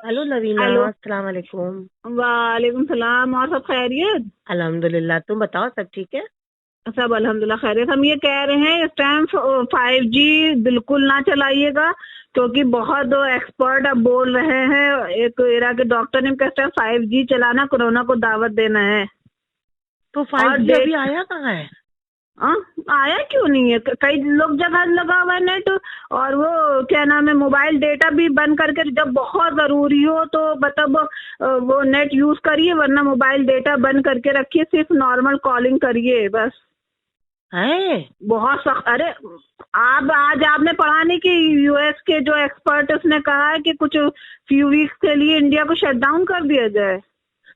Hello Lavina, hello. अस्सलाम वालेकुम। वालेकुम सलाम। और सब खैरियत? अल्हम्दुलिल्लाह, तुम बताओ सब ठीक है? सब अल्हम्दुलिल्लाह खैरियत। हम ये कह रहे हैं इस टाइम 5G बिल्कुल ना चलाइएगा, क्योंकि बहुत एक्सपर्ट अब बोल रहे हैं, एक एरा के डॉक्टर ने कहा 5G चलाना कोरोना को दावत देना है। तो और 5G अभी देख आया कहाँ है? आ, आया क्यों नहीं है? कई लोग जगह लगा हुआ है नेट। और वो क्या नाम है, मोबाइल डेटा भी बंद करके जब बहुत जरूरी हो तो मतलब वो नेट यूज करिए, वरना मोबाइल डेटा बंद करके रखिए, सिर्फ नॉर्मल कॉलिंग करिए बस। है? बहुत सख्त। अरे आप आज आपने पढ़ा नहीं कि यूएस के जो एक्सपर्ट उसने कहा है कि कुछ फ्यू वीक्स के लिए इंडिया को शट डाउन कर दिया जाए।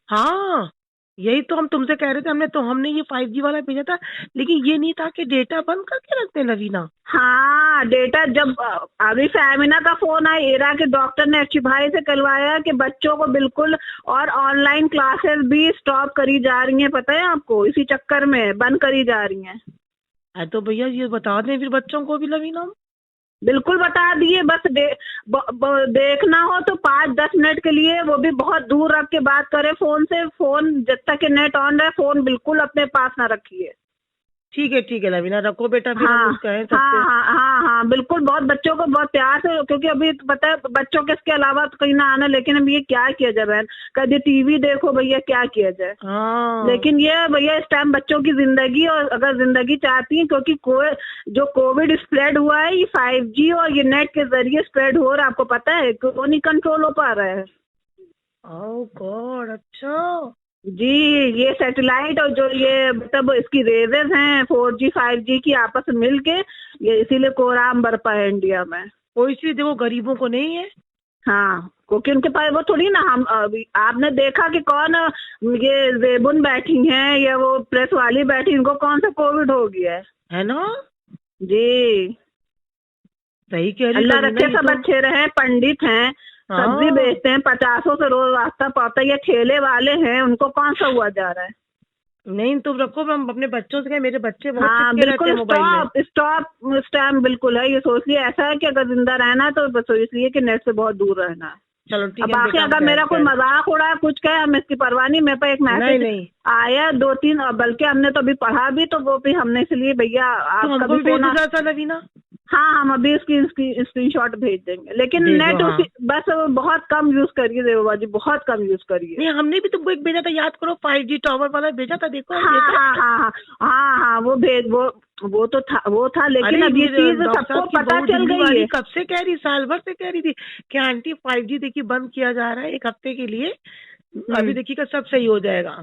हाँ, यही तो हम तुमसे कह रहे थे। हमने ये 5G वाला भेजा था, लेकिन ये नहीं था कि डेटा बंद करके रखते हैं लवीना। हाँ, डेटा जब अभी फैमिना का फोन आया, एरा के डॉक्टर ने अच्छी भाई से करवाया कि बच्चों को बिल्कुल, और ऑनलाइन क्लासेस भी स्टॉप करी जा रही हैं, पता है आपको? इसी चक्कर में बंद करी जा रही हैं। तो भैया ये बता दें फिर बच्चों को भी लवीना। बिल्कुल बता दिए। बस देखना हो तो 5-10 मिनट के लिए, वो भी बहुत दूर रख के बात करें फोन से। फोन जब तक के नेट ऑन रहे, फोन बिल्कुल अपने पास ना रखिए। ठीक है लवीना, रखो बेटा, फिर हम हाँ लोग कहें हाँ सबसे। हाँ हाँ हाँ, बिल्कुल। बहुत बच्चों को बहुत प्यार से, क्योंकि अभी तो पता है बच्चों के इसके अलावा तो कहीं ना आना, लेकिन अब ये क्या किया जाए बहन, कभी टीवी देखो भैया, क्या किया जाए। हाँ। लेकिन ये भैया इस टाइम बच्चों की जिंदगी, और अगर जिंदगी चाहती हैं, क्योंकि जो कोविड स्प्रेड हुआ है, ये 5G और ये नेट के जरिए स्प्रेड हो रहा है। आपको पता है क्यों नहीं कंट्रोल हो पा रहा है? ओह गॉड, अच्छा। जी, ये सैटेलाइट और जो ये मतलब इसकी रेजेस हैं 4G 5G की आपस में मिलके, ये इसीलिए कोहराम बरपा है इंडिया में। कोई सी देखो, गरीबों को नहीं है। हाँ, क्योंकि उनके पास वो थोड़ी ना, हम अभी आपने देखा कि कौन ये रेबुन बैठी हैं या वो प्रेस वाली बैठी, इनको कौन सा कोविड हो गया है? है ना? जी, सही कह रही अल्लाह लवीना, रखे ये सब तो। अच्छे रहे। पंडित हैं, सब्जी हाँ। बेचते हैं, 50 से रोज वास्ता पाता है। ये ठेले वाले हैं, उनको कौन सा हुआ जा रहा है? नहीं तुम रखो, हम अपने बच्चों से कहें, मेरे बच्चे बहुत हाँ चिपके रहते बिल्कुल, हैं मोबाइल में। स्टॉप स्टॉप स्टैम्प बिल्कुल है। ये सोच लिया ऐसा है कि अगर जिंदा रहना है तो बस इसलिए कि नेट से बहुत दूर रहना है। चलो ठीक अब है बाकी बेटा, हम अगर मेरा कोई कह रहे। मजाक उड़ा है, कुछ कहे, हम इसकी परवाह नहीं। मेरे पास एक नहीं मैसेज नहीं, आया 2-3, और बल्कि हमने तो अभी पढ़ा भी, तो वो भी हमने इसलिए भैया तो आपका हमको भी भी भेज फोन दो जरा सा लवीना। हाँ, हम अभी उसकी स्क्रीनशॉट भेज देंगे, लेकिन भेजो, नेट हाँ। उसी बस बहुत कम यूज करिए देवबा जी, बहुत कम यूज करिए। नहीं, हमने भी तुमको एक भेजा था, याद करो, 5G टावर वाला भेजा था, देखो हाँ देखा हाँ है? हाँ हाँ हाँ हाँ, वो तो था, वो था, लेकिन अरे अब ये मेरे चीज डॉक्टर सबको साहब की पता बहू चल दिल्ली गई वाली है। कब से कह रही, साल भर से कह रही थी कि आंटी 5G देखिए बंद किया जा रहा है 1 हफ्ते के लिए। अभी हम्म। देखिएगा सब सही हो जाएगा।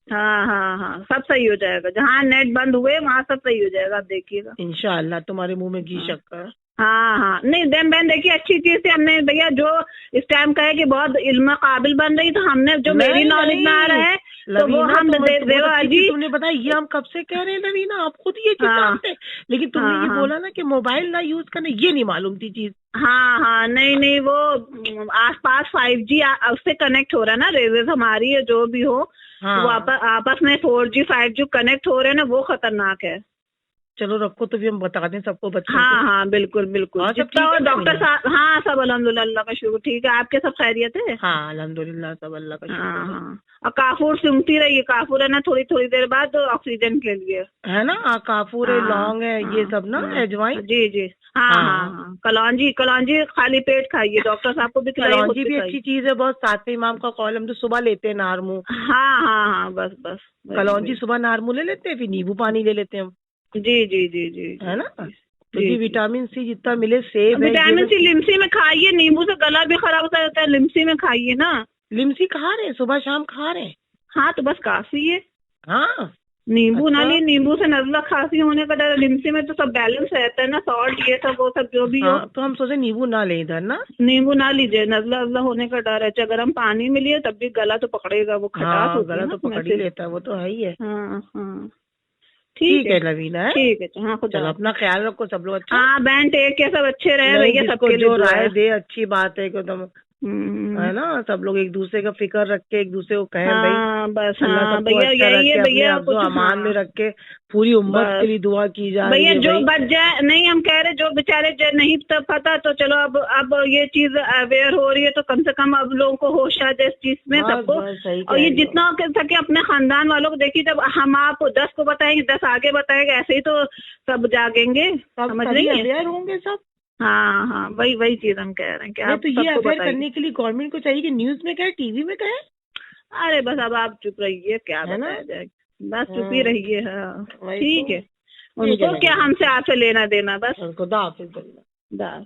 हाँ हाँ हाँ, सब सही हो जाएगा। जहाँ नेट बंद हुए वहाँ सब सही हो जाएगा, आप देखिएगा। इंशाअल्लाह, तुम्हारे मुंह में घी हाँ शक्कर। हाँ हाँ, नहीं देन बहन देखिए, अच्छी चीज से हमने भैया जो इस टाइम कहे कि बहुत इल्म काबिल बन रही, तो हमने जो मेरी नहीं नॉलेज में आ नहीं रहा है, तो वो लवीना, हम बहुत देवा अच्छी चीज जी। तुमने बताई, ये हम कब से कह रहे हैं लवीना, आप खुद ये चीज हाँ जानते हैं। लेकिन तुमने हाँ ये हाँ बोला ना कि मोबाइल ना यूज करना, ये नहीं मालूम थी चीज। हाँ हाँ, नहीं नहीं, वो आसपास 5G उससे कनेक्ट हो रहा है ना, रेजेस हमारी है जो भी हो, वो हाँ, आपस में 4G 5G कनेक्ट हो रहे हैं ना, वो खतरनाक है। चलो रखो, तो भी हम बता दें सबको, बच्चों को। हाँ हाँ, बिल्कुल बिल्कुल, और सब जितना ठीक और है डॉक्टर लवीना? साहब, हाँ सब अल्हम्दुलिल्लाह, अल्लाह का शुक्र, ठीक है। आपके सब खैरियत है? हाँ अल्हम्दुलिल्लाह, सब अल्लाह का हाँ शुक्र है। हाँ, और काफूर सूंघती रहिए। काफूर है ना, थोड़ी थोड़ी देर बाद ऑक्सीजन के लिए। है ना? काफूर है, हाँ लौंग है, ये हाँ सब ना, हाँ, अजवाइन। जी जी, हाँ हाँ हाँ, हाँ, कलौंजी कलौंजी खाली पेट खाइए, डॉक्टर साहब को भी खिलाइए, खुद कलौंजी भी भी खाइए। अच्छी चीज है बहुत, साथ में इमाम का कॉल हम तो सुबह लेते हैं, नारमू। हाँ हाँ हाँ, बस बस, वही कलौंजी वही। सुबह नारमू ले लेते हैं, फिर नींबू पानी ले लेते हैं हम। जी जी जी जी है जी ना? जी तो जी ये जी। विटामिन सी जितना मिले, सेब है, ये विटामिन सब सी लिमसी में खाइए, नींबू से गला भी खराब होता है, लिमसी में खाइए ना। लिमसी खा रहे हैं, सुबह शाम खा रहे हैं। हाँ, तो बस काफी है। हाँ। नींबू ना अच्छा। लिए, नींबू से नजला खांसी होने का डर है। लिमसी में तो सब बैलेंस रहता है ना, सॉल्ट ये सब वो सब जो भी हो। हाँ, तो हम सोचे नींबू ना ले इधर ना। नींबू ना लीजिए, नजला नजला होने का डर है। चाहे गर्म पानी में लिए तब भी गला तो पकड़ेगा, वो खटास हाँ, होती है गला ना तो उसमें पकड़ ही से। लेता है, वो तो है ही है। हाँ हाँ, ठीक ठीक है। है लवीना, है। ठीक है, हाँ, खुदा चलो हाफिज। अपना ख्याल रखो सब लोग, अच्छा। हाँ बहन, टेक के सब अच्छे रहे नहीं, भैया, जिसको सबके लिए जो दुआ राय है। दे अच्छी बात है एकदम। हम्म। है ना, सब लोग एक दूसरे का फिक्र रख के एक दूसरे को कहें भाई हाँ बस, अल्लाह हाँ सबको भैया अच्छा यही है रखे, अपने भैया, अफ्जो कुछ अमान में हाँ रख के पूरी उम्मत के बस लिए दुआ की जा रही भैया, है जो भाई। बच जाए, नहीं हम कह रहे जो बेचारे जो नहीं तो पता, तो चलो अब ये चीज अवेयर हो रही है, तो कम से कम अब लोगों को होश आ जाए इस चीज में बस सबको। बस सही और कह ये रही हो। जितना कर सके अपने खानदान वालों को, देखिए जब हम आप 10 को बताएंगे 10 आगे बताएंगे, ऐसे ही तो सब जागेंगे, सब समझ तभी रही है। अवेयर होंगे सब। हाँ हाँ, वही वही चीज हम कह रहे हैं कि नहीं आप तो ये सबको अवेयर बताइए। करने के लिए गवर्नमेंट को चाहिए कि न्यूज में कहे, टीवी में कहे, अरे बस अब आप चुप रहिए, क्या है ना। बताया जाए, बस चुप ही रहिए। हाँ वही तो। ठीक है, ठीक है उनको क्या बहन, हमसे आपसे लेना देना, बस। खुदा हाफिज। दास